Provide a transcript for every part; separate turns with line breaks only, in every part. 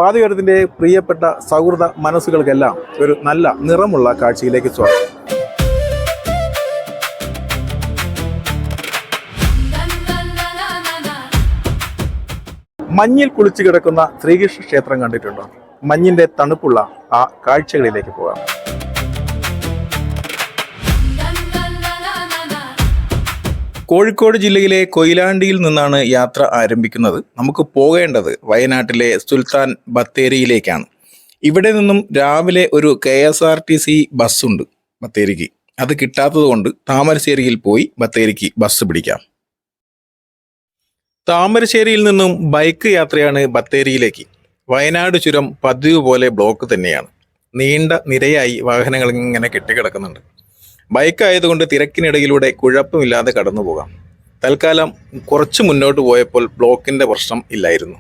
പാതയോരത്തിൻ്റെ പ്രിയപ്പെട്ട സൗഹൃദ മനസ്സുകൾക്കെല്ലാം ഒരു നല്ല നിറമുള്ള കാഴ്ചയിലേക്ക് സ്വാഗതം. മഞ്ഞിൽ കുളിച്ചു കിടക്കുന്ന ശ്രീകൃഷ്ണ ക്ഷേത്രം കണ്ടിട്ടുണ്ടോ? മഞ്ഞിന്റെ തണുപ്പുള്ള ആ കാഴ്ചകളിലേക്ക് പോകാം. കോഴിക്കോട് ജില്ലയിലെ കൊയിലാണ്ടിയിൽ നിന്നാണ് യാത്ര ആരംഭിക്കുന്നത്. നമുക്ക് പോകേണ്ടത് വയനാട്ടിലെ സുൽത്താൻ ബത്തേരിയിലേക്കാണ്. ഇവിടെ നിന്നും രാവിലെ ഒരു KSRTC ബസ്സുണ്ട് ബത്തേരിക്ക്. അത് കിട്ടാത്തത് കൊണ്ട് താമരശ്ശേരിയിൽ പോയി ബത്തേരിക്ക് ബസ് പിടിക്കാം. താമരശ്ശേരിയിൽ നിന്നും ബൈക്ക് യാത്രയാണ് ബത്തേരിയിലേക്ക്. വയനാട് ചുരം പതിവ് പോലെ ബ്ലോക്ക് തന്നെയാണ്. നീണ്ട നിരയായി വാഹനങ്ങൾ ഇങ്ങനെ കെട്ടിക്കിടക്കുന്നുണ്ട്. ബൈക്ക് ആയതുകൊണ്ട് തിരക്കിനിടയിലൂടെ കുഴപ്പമില്ലാതെ കടന്നു പോകാം. തൽക്കാലം കുറച്ച് മുന്നോട്ട് പോയപ്പോൾ ബ്ലോക്കിന്റെ പ്രശ്നം ഇല്ലായിരുന്നു.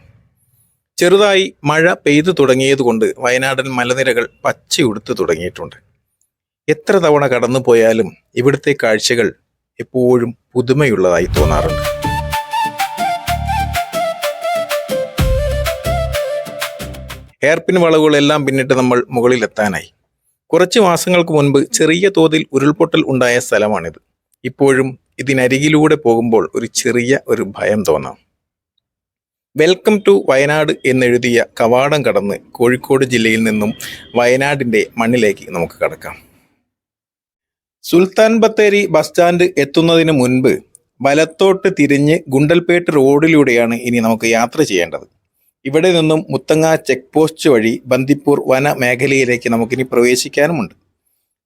ചെറുതായി മഴ പെയ്തു തുടങ്ങിയതുകൊണ്ട് വയനാടൻ മലനിരകൾ പച്ചയുടുത്ത് തുടങ്ങിയിട്ടുണ്ട്. എത്ര തവണ കടന്നു പോയാലും ഇവിടുത്തെ കാഴ്ചകൾ എപ്പോഴും പുതുമയുള്ളതായി തോന്നാറുണ്ട്. ഹെയർപിൻ വളവുകളെല്ലാം പിന്നിട്ട് നമ്മൾ മുകളിലെത്താനായി. കുറച്ച് മാസങ്ങൾക്ക് മുൻപ് ചെറിയ തോതിൽ ഉരുൾപൊട്ടൽ ഉണ്ടായ സ്ഥലമാണിത്. ഇപ്പോഴും ഇതിനരികിലൂടെ പോകുമ്പോൾ ഒരു ചെറിയ ഭയം തോന്നാം. വെൽക്കം ടു വയനാട് എന്നെഴുതിയ കവാടം കടന്ന് കോഴിക്കോട് ജില്ലയിൽ നിന്നും വയനാടിൻ്റെ മണ്ണിലേക്ക് നമുക്ക് കടക്കാം. സുൽത്താൻ ബത്തേരി ബസ് സ്റ്റാൻഡ് എത്തുന്നതിന് മുൻപ് വലത്തോട്ട് തിരിഞ്ഞ് ഗുണ്ടൽപേട്ട് റോഡിലൂടെയാണ് ഇനി നമുക്ക് യാത്ര ചെയ്യേണ്ടത്. ഇവിടെ നിന്നും മുത്തങ്ങ ചെക്ക് പോസ്റ്റ് വഴി ബന്ദിപ്പൂർ വന മേഖലയിലേക്ക് നമുക്കിനി പ്രവേശിക്കാനുമുണ്ട്.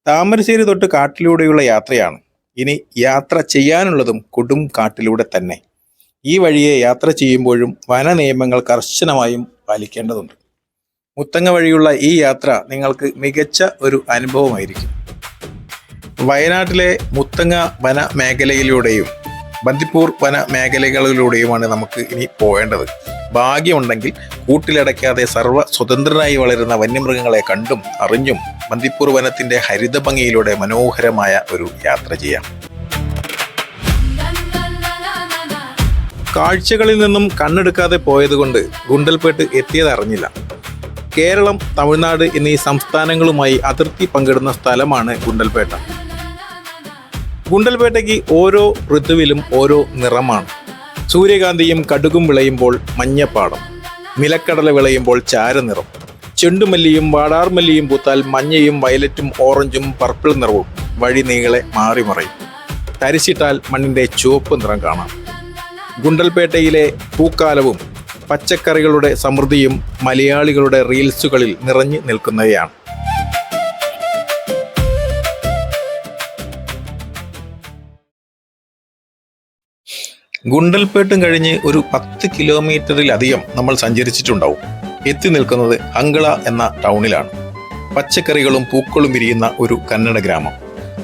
താമരശ്ശേരി തൊട്ട് കാട്ടിലൂടെയുള്ള യാത്രയാണ്. ഇനി യാത്ര ചെയ്യാനുള്ളതും കൊടും കാട്ടിലൂടെ തന്നെ. ഈ വഴിയെ യാത്ര ചെയ്യുമ്പോഴും വന നിയമങ്ങൾ കർശനമായും പാലിക്കേണ്ടതുണ്ട്. മുത്തങ്ങ വഴിയുള്ള ഈ യാത്ര നിങ്ങൾക്ക് മികച്ച ഒരു അനുഭവമായിരിക്കും. വയനാട്ടിലെ മുത്തങ്ങ വന മേഖലയിലൂടെയും ബന്ദിപ്പൂർ വന മേഖലകളിലൂടെയുമാണ് നമുക്ക് ഇനി പോകേണ്ടത്. ഭാഗ്യമുണ്ടെങ്കിൽ കൂട്ടിലടയ്ക്കാതെ സർവ്വ സ്വതന്ത്രനായി വളരുന്ന വന്യമൃഗങ്ങളെ കണ്ടും അറിഞ്ഞും ബന്ദിപ്പൂർ വനത്തിന്റെ ഹരിത ഭംഗിയിലൂടെ മനോഹരമായ ഒരു യാത്ര ചെയ്യാം. കാഴ്ചകളിൽ നിന്നും കണ്ണെടുക്കാതെ പോയതുകൊണ്ട് ഗുണ്ടൽപേട്ട് എത്തിയത് അറിഞ്ഞില്ല. കേരളം, തമിഴ്നാട് എന്നീ സംസ്ഥാനങ്ങളുമായി അതിർത്തി പങ്കിടുന്ന സ്ഥലമാണ് ഗുണ്ടൽപേട്ട. ഗുണ്ടൽപേട്ടയ്ക്ക് ഓരോ ഋതുവിലും ഓരോ നിറമാണ്. സൂര്യകാന്തിയും കടുകും വിളയുമ്പോൾ മഞ്ഞപ്പാടം, നിലക്കടല വിളയുമ്പോൾ ചാരനിറം, ചെണ്ടുമല്ലിയും വാടാർമല്ലിയും പൂത്താൽ മഞ്ഞയും വയലറ്റും ഓറഞ്ചും പർപ്പിൾ നിറവും വഴി നീളെ മാറി മറയും. തരിച്ചിട്ടാൽ മണ്ണിൻ്റെ ചുവപ്പ് നിറം കാണാം. ഗുണ്ടൽപേട്ടയിലെ പൂക്കാലവും പച്ചക്കറികളുടെ സമൃദ്ധിയും മലയാളികളുടെ റീൽസുകളിൽ നിറഞ്ഞു നിൽക്കുന്നവയാണ്. ഗുണ്ടൽപേട്ടും കഴിഞ്ഞ് ഒരു 10 കിലോമീറ്ററിലധികം നമ്മൾ സഞ്ചരിച്ചിട്ടുണ്ടാവും. എത്തി നിൽക്കുന്നത് അങ്കള എന്ന ടൗണിലാണ്. പച്ചക്കറികളും പൂക്കളും വിരിയുന്ന ഒരു കന്നഡ ഗ്രാമം.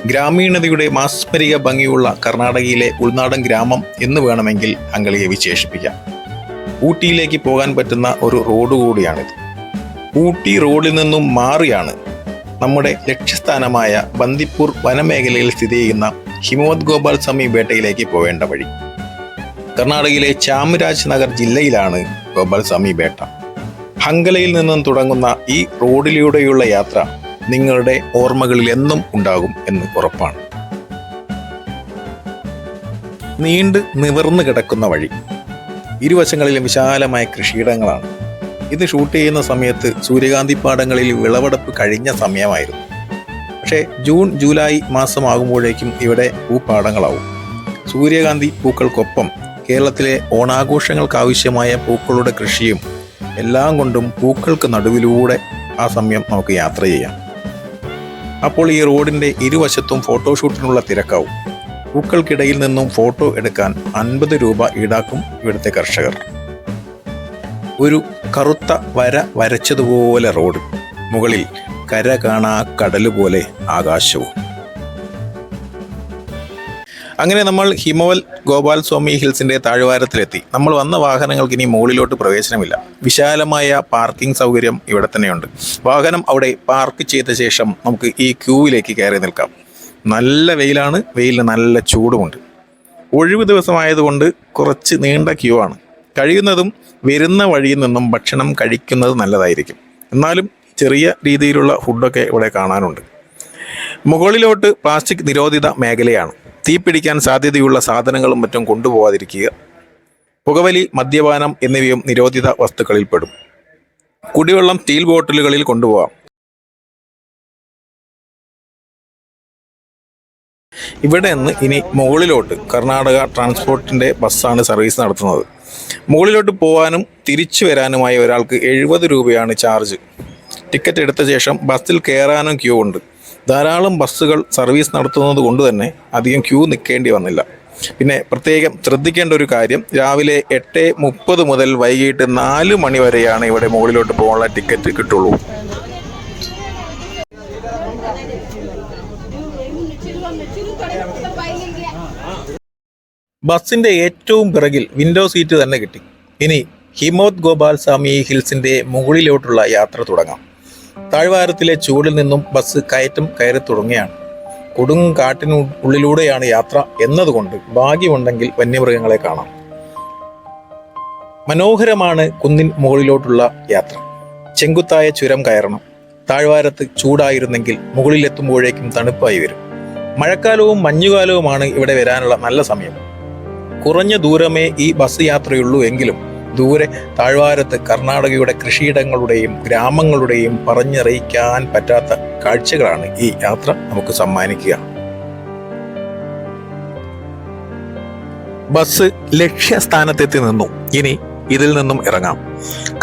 ഗ്രാമീണതയുടെ മാസ്മരിക ഭംഗിയുള്ള കർണാടകയിലെ ഉൾനാടൻ ഗ്രാമം എന്ന് വേണമെങ്കിൽ അങ്കളയെ വിശേഷിപ്പിക്കാം. ഊട്ടിയിലേക്ക് പോകാൻ പറ്റുന്ന ഒരു റോഡ് കൂടിയാണിത്. ഊട്ടി റോഡിൽ നിന്നും മാറിയാണ് നമ്മുടെ ലക്ഷ്യസ്ഥാനമായ ബന്ദിപ്പൂർ വനമേഖലയിൽ സ്ഥിതി ചെയ്യുന്ന ഹിമവത് ഗോപാൽ സ്വാമി ബേട്ടയിലേക്ക് പോവേണ്ട വഴി. കർണാടകയിലെ ചാമരാജ് നഗർ ജില്ലയിലാണ് ഗോപാൽ സ്വാമി ബേട്ട. ഹങ്കലയിൽ നിന്നും തുടങ്ങുന്ന ഈ റോഡിലൂടെയുള്ള യാത്ര നിങ്ങളുടെ ഓർമ്മകളിൽ എന്നും ഉണ്ടാകും എന്ന് ഉറപ്പാണ്. നീണ്ട് നിവർന്നു കിടക്കുന്ന വഴി, ഇരുവശങ്ങളിലും വിശാലമായ കൃഷിയിടങ്ങളാണ്. ഇത് ഷൂട്ട് ചെയ്യുന്ന സമയത്ത് സൂര്യകാന്തി പാടങ്ങളിൽ വിളവെടുപ്പ് കഴിഞ്ഞ സമയമായിരുന്നു. പക്ഷേ ജൂൺ ജൂലൈ മാസമാകുമ്പോഴേക്കും ഇവിടെ പൂപ്പാടങ്ങളാവും. സൂര്യകാന്തി പൂക്കൾക്കൊപ്പം കേരളത്തിലെ ഓണാഘോഷങ്ങൾക്കാവശ്യമായ പൂക്കളുടെ കൃഷിയും എല്ലാം കൊണ്ടും പൂക്കൾക്ക് നടുവിലൂടെ ആ സമയം നമുക്ക് യാത്ര ചെയ്യാം. അപ്പോൾ ഈ റോഡിൻ്റെ ഇരുവശത്തും ഫോട്ടോഷൂട്ടിനുള്ള തിരക്കാവും. പൂക്കൾക്കിടയിൽ നിന്നും ഫോട്ടോ എടുക്കാൻ 50 രൂപ ഈടാക്കും ഇവിടുത്തെ കർഷകർ. ഒരു കറുത്ത വര വരച്ചതുപോലെ റോഡ്, മുകളിൽ കര കാണാ കടല് പോലെ ആകാശവും. അങ്ങനെ നമ്മൾ ഹിമവൽ ഗോപാൽ സ്വാമി ഹിൽസിന്റെ താഴ്വാരത്തിലെത്തി. നമ്മൾ വന്ന വാഹനങ്ങൾക്ക് ഇനി മുകളിലോട്ട് പ്രവേശനമില്ല. വിശാലമായ പാർക്കിംഗ് സൗകര്യം ഇവിടെ തന്നെയുണ്ട്. വാഹനം അവിടെ പാർക്ക് ചെയ്ത ശേഷം നമുക്ക് ഈ ക്യൂവിലേക്ക് കയറി നിൽക്കാം. നല്ല വെയിലാണ്, വെയിലിന് നല്ല ചൂടുമുണ്ട്. ഒഴിവ് ദിവസമായതുകൊണ്ട് കുറച്ച് നീണ്ട ക്യൂ ആണ്. കഴിയുന്നതും വരുന്ന വഴിയിൽ നിന്നും ഭക്ഷണം കഴിക്കുന്നത് നല്ലതായിരിക്കും. എന്നാലും ചെറിയ രീതിയിലുള്ള ഫുഡൊക്കെ ഇവിടെ കാണാനുണ്ട്. മുകളിലോട്ട് പ്ലാസ്റ്റിക് നിരോധിത മേഖലയാണ്. തീ പിടിക്കാൻ സാധ്യതയുള്ള സാധനങ്ങളും മറ്റും കൊണ്ടുപോകാതിരിക്കുക. പുകവലി, മദ്യപാനം എന്നിവയും നിരോധിത വസ്തുക്കളിൽ പെടും. കുടിവെള്ളം സ്റ്റീൽ ബോട്ടിലുകളിൽ കൊണ്ടുപോകാം. ഇവിടെ നിന്ന് ഇനി മുകളിലോട്ട് കർണാടക ട്രാൻസ്പോർട്ടിൻ്റെ ബസ്സാണ് സർവീസ് നടത്തുന്നത്. മുകളിലോട്ട് പോകാനും തിരിച്ചു വരാനുമായി ഒരാൾക്ക് 70 രൂപയാണ് ചാർജ്. ടിക്കറ്റ് എടുത്ത ശേഷം ബസ്സിൽ കയറാനും ക്യൂ ഉണ്ട്. ധാരാളം ബസ്സുകൾ സർവീസ് നടത്തുന്നത് കൊണ്ട് തന്നെ അധികം ക്യൂ നിൽക്കേണ്ടി വന്നില്ല. പിന്നെ പ്രത്യേകം ശ്രദ്ധിക്കേണ്ട ഒരു കാര്യം, രാവിലെ 8:30 മുതൽ വൈകിട്ട് 4 മണി വരെയാണ് ഇവിടെ മുകളിലോട്ട് പോകാനുള്ള ടിക്കറ്റ് കിട്ടുള്ളൂ. ബസ്സിൻ്റെ ഏറ്റവും പിറകിൽ വിൻഡോ സീറ്റ് തന്നെ കിട്ടി. ഇനി ഹിമവത് ഗോപാൽസ്വാമി ഹിൽസിൻ്റെ മുകളിലോട്ടുള്ള യാത്ര തുടങ്ങാം. താഴ്വാരത്തിലെ ചൂടിൽ നിന്നും ബസ് കയറ്റം കയറി തുടങ്ങുകയാണ്. കൊടും കാട്ടിനുള്ളിലൂടെയാണ് യാത്ര എന്നതുകൊണ്ട് ഭാഗ്യമുണ്ടെങ്കിൽ വന്യമൃഗങ്ങളെ കാണാം. മനോഹരമാണ് കുന്നിൻ മുകളിലോട്ടുള്ള യാത്ര. ചെങ്കുത്തായ ചുരം കയറണം. താഴ്വാരത്ത് ചൂടായിരുന്നെങ്കിൽ മുകളിലെത്തുമ്പോഴേക്കും തണുപ്പായി വരും. മഴക്കാലവും മഞ്ഞുകാലവുമാണ് ഇവിടെ വരാനുള്ള നല്ല സമയം. കുറഞ്ഞ ദൂരമേ ഈ ബസ് യാത്രയുള്ളൂ എങ്കിലും ദൂരെ താഴ്വാരത്ത് കർണാടകയുടെ കൃഷിയിടങ്ങളുടെയും ഗ്രാമങ്ങളുടെയും പറഞ്ഞറിയിക്കാൻ പറ്റാത്ത കാഴ്ചകളാണ് ഈ യാത്ര നമുക്ക് സമ്മാനിക്കുക. ബസ് ലക്ഷ്യസ്ഥാനത്തെത്തി നിന്നു. ഇനി ഇതിൽ നിന്നും ഇറങ്ങാം.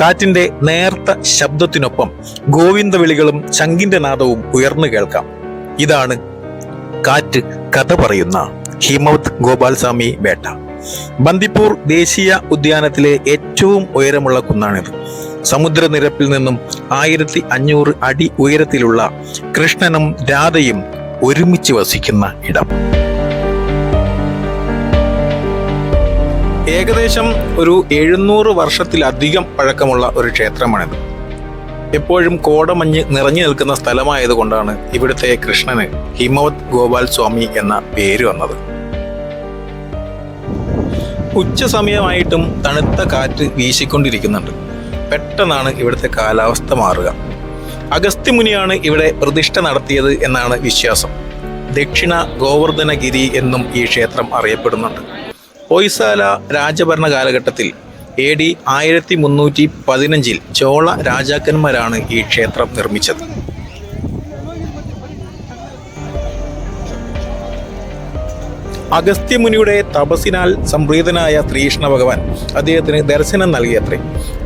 കാറ്റിന്റെ നേർത്ത ശബ്ദത്തിനൊപ്പം ഗോവിന്ദവിളികളും ശംഖിന്റെ നാദവും ഉയർന്നു കേൾക്കാം. ഇതാണ് കാറ്റ് കഥ പറയുന്ന ഹിമവത് ഗോപാൽസ്വാമി ബേട്ട. ബന്ദിപ്പൂർ ദേശീയ ഉദ്യാനത്തിലെ ഏറ്റവും ഉയരമുള്ള കുന്നാണിത്. സമുദ്രനിരപ്പിൽ നിന്നും 1500 അടി ഉയരത്തിലുള്ള കൃഷ്ണനും രാധയും ഒരുമിച്ച് വസിക്കുന്ന ഇടം. ഏകദേശം ഒരു 700 വർഷത്തിലധികം പഴക്കമുള്ള ഒരു ക്ഷേത്രമാണിത്. എപ്പോഴും കോടമഞ്ഞ് നിറഞ്ഞു നിൽക്കുന്ന സ്ഥലമായതുകൊണ്ടാണ് ഇവിടുത്തെ കൃഷ്ണന് ഹിമവത് ഗോപാൽസ്വാമി എന്ന പേര് വന്നത്. ഉച്ച സമയമായിട്ടും തണുത്ത കാറ്റ് വീശിക്കൊണ്ടിരിക്കുന്നുണ്ട്. പെട്ടെന്നാണ് ഇവിടുത്തെ കാലാവസ്ഥ മാറുക. അഗസ്ത്യമുനിയാണ് ഇവിടെ പ്രതിഷ്ഠ നടത്തിയത് എന്നാണ് വിശ്വാസം. ദക്ഷിണ ഗോവർദ്ധനഗിരി എന്നും ഈ ക്ഷേത്രം അറിയപ്പെടുന്നുണ്ട്. ഹൊയ്സാല രാജഭരണ കാലഘട്ടത്തിൽ AD 1315 ചോള രാജാക്കന്മാരാണ് ഈ ക്ഷേത്രം നിർമ്മിച്ചത്. അഗസ്ത്യമുനിയുടെ തപസ്സിനാൽ സംപ്രീതനായ ശ്രീകൃഷ്ണ ഭഗവാൻ അദ്ദേഹത്തിന് ദർശനം നൽകിയത്രേ.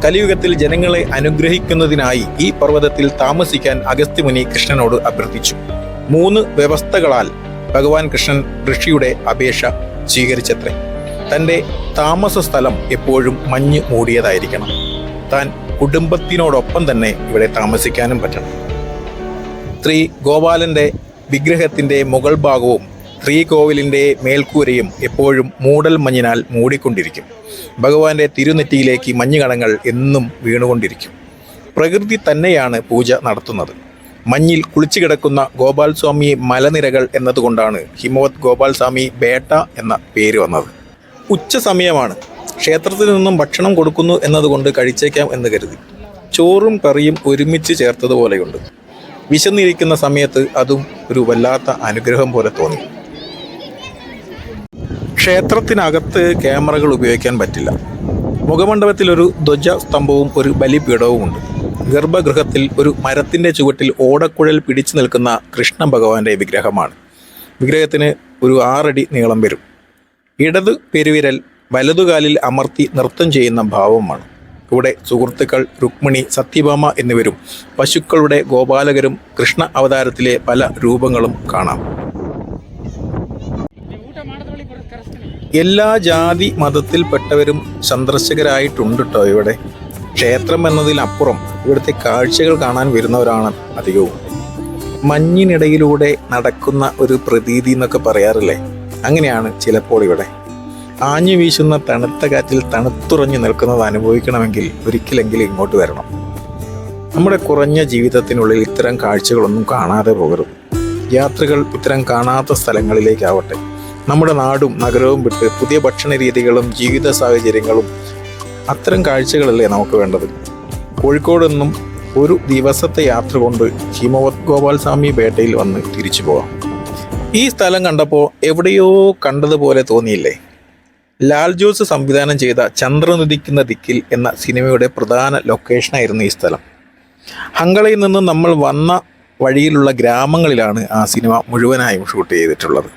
കലിയുഗത്തിൽ ജനങ്ങളെ അനുഗ്രഹിക്കുന്നതിനായി ഈ പർവ്വതത്തിൽ താമസിക്കാൻ അഗസ്ത്യമുനി കൃഷ്ണനോട് അഭ്യർത്ഥിച്ചു. 3 വ്യവസ്ഥകളാൽ ഭഗവാൻ കൃഷ്ണൻ ഋഷിയുടെ അപേക്ഷ സ്വീകരിച്ചത്രേ. തൻ്റെ താമസ സ്ഥലം എപ്പോഴും മഞ്ഞ് മൂടിയതായിരിക്കണം. താൻ കുടുംബത്തിനോടൊപ്പം തന്നെ ഇവിടെ താമസിക്കാനും പറ്റണം. ശ്രീ ഗോപാലൻ്റെ വിഗ്രഹത്തിൻ്റെ മുകൾ ഭാഗവും ശ്രീകോവിലിൻ്റെ മേൽക്കൂരയും എപ്പോഴും മൂടൽ മഞ്ഞിനാൽ മൂടിക്കൊണ്ടിരിക്കും. ഭഗവാന്റെ തിരുനെറ്റിയിലേക്ക് മഞ്ഞുകണങ്ങൾ എന്നും വീണുകൊണ്ടിരിക്കും. പ്രകൃതി തന്നെയാണ് പൂജ നടത്തുന്നത്. മഞ്ഞിൽ കുളിച്ചു കിടക്കുന്ന ഗോപാൽസ്വാമി മലനിരകൾ എന്നതുകൊണ്ടാണ് ഹിമവത് ഗോപാൽസ്വാമി ബേട്ട എന്ന പേര് വന്നത്. ഉച്ച സമയമാണ്. ക്ഷേത്രത്തിൽ നിന്നും ഭക്ഷണം കൊടുക്കുന്നു എന്നതുകൊണ്ട് കഴിച്ചേക്കാം എന്ന് കരുതി. ചോറും കറിയും ഒരുമിച്ച് ചേർത്തതുപോലെയുണ്ട്. വിശന്നിരിക്കുന്ന സമയത്ത് അതും ഒരു വല്ലാത്ത അനുഗ്രഹം പോലെ തോന്നി. ക്ഷേത്രത്തിനകത്ത് ക്യാമറകൾ ഉപയോഗിക്കാൻ പറ്റില്ല. മുഖമണ്ഡപത്തിൽ ഒരു ധ്വജസ്തംഭവും ഒരു ബലിപീഠവുമുണ്ട്. ഗർഭഗൃഹത്തിൽ ഒരു മരത്തിൻ്റെ ചുവട്ടിൽ ഓടക്കുഴൽ പിടിച്ചു നിൽക്കുന്ന കൃഷ്ണ ഭഗവാന്റെ വിഗ്രഹമാണ്. വിഗ്രഹത്തിന് ഒരു 6 അടി നീളം വരും. ഇടത് പെരുവിരൽ വലതുകാലിൽ അമർത്തി നൃത്തം ചെയ്യുന്ന ഭാവമാണ്. ഇവിടെ സുഹൃത്തുക്കൾ രുക്മിണി, സത്യഭാമ എന്നിവരും പശുക്കളുടെ ഗോപാലകരും കൃഷ്ണ അവതാരത്തിലെ പല രൂപങ്ങളും കാണാം. എല്ലാ ജാതി മതത്തിൽപ്പെട്ടവരും സന്ദർശകരായിട്ടുണ്ട് കേട്ടോ ഇവിടെ. ക്ഷേത്രം എന്നതിനപ്പുറം ഇവിടുത്തെ കാഴ്ചകൾ കാണാൻ വരുന്നവരാണ് അധികവും. മഞ്ഞിനിടയിലൂടെ നടക്കുന്ന ഒരു പ്രതീതി എന്നൊക്കെ പറയാറില്ലേ, അങ്ങനെയാണ് ചിലപ്പോൾ ഇവിടെ. ആഞ്ഞു വീശുന്ന തണുത്ത കാറ്റിൽ തണുത്തുറഞ്ഞു നിൽക്കുന്നത് അനുഭവിക്കണമെങ്കിൽ ഒരിക്കലെങ്കിലും ഇങ്ങോട്ട് വരണം. നമ്മുടെ കുറഞ്ഞ ജീവിതത്തിനുള്ളിൽ ഇത്തരം കാഴ്ചകളൊന്നും കാണാതെ പോകരുത്. യാത്രകൾ ഇത്തരം കാണാത്ത സ്ഥലങ്ങളിലേക്കാവട്ടെ. നമ്മുടെ നാടും നഗരവും വിട്ട് പുതിയ ഭക്ഷണ രീതികളും ജീവിത സാഹചര്യങ്ങളും അത്തരം കാഴ്ചകളല്ലേ നമുക്ക് വേണ്ടത്. കോഴിക്കോട് നിന്നും ഒരു ദിവസത്തെ യാത്ര കൊണ്ട് ഹിമവത് ഗോപാൽസ്വാമി പേട്ടയിൽ വന്ന് തിരിച്ചു പോവാം. ഈ സ്ഥലം കണ്ടപ്പോൾ എവിടെയോ കണ്ടതുപോലെ തോന്നിയില്ലേ? ലാൽ ജോസ് സംവിധാനം ചെയ്ത ചന്ദ്രനുദിക്കുന്ന ദിക്കിൽ എന്ന സിനിമയുടെ പ്രധാന ലൊക്കേഷനായിരുന്നു ഈ സ്ഥലം. ഹങ്കളയിൽ നിന്നും നമ്മൾ വന്ന വഴിയിലുള്ള ഗ്രാമങ്ങളിലാണ് ആ സിനിമ മുഴുവനായും ഷൂട്ട് ചെയ്തിട്ടുള്ളത്.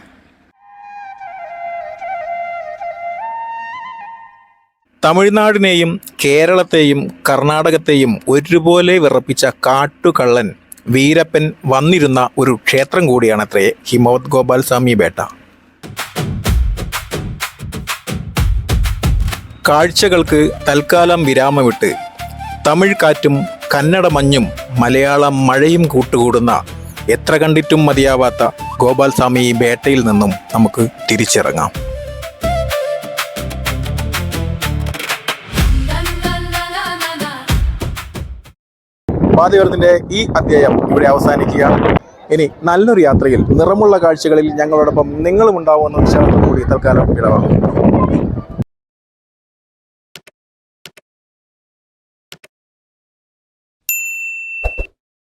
തമിഴ്നാടിനെയും കേരളത്തെയും കർണാടകത്തെയും ഒരുപോലെ വിറപ്പിച്ച കാട്ടുകള്ളൻ വീരപ്പൻ വന്നിരുന്ന ഒരു ക്ഷേത്രം കൂടിയാണത്രേ ഹിമവത് ഗോപാൽസ്വാമി പേട്ട. കാഴ്ചകൾക്ക് തൽക്കാലം വിരാമമിട്ട് തമിഴ് കാറ്റും കന്നഡ മഞ്ഞും മലയാളം മഴയും കൂട്ടുകൂടുന്ന എത്ര കണ്ടിട്ടും മതിയാവാത്ത ഗോപാൽസ്വാമി പേട്ടയിൽ നിന്നും നമുക്ക് തിരിച്ചിറങ്ങാം. പാതയോരത്തിൻ്റെ ഈ അധ്യായം ഇവിടെ അവസാനിക്കുകയാണ്. ഇനി നല്ലൊരു യാത്രയിൽ നിറമുള്ള കാഴ്ചകളിൽ ഞങ്ങളോടൊപ്പം നിങ്ങളും ഉണ്ടാവുമെന്ന വിശ്വാസത്തോടുകൂടി തൽക്കാലം വിടവാങ്ങും.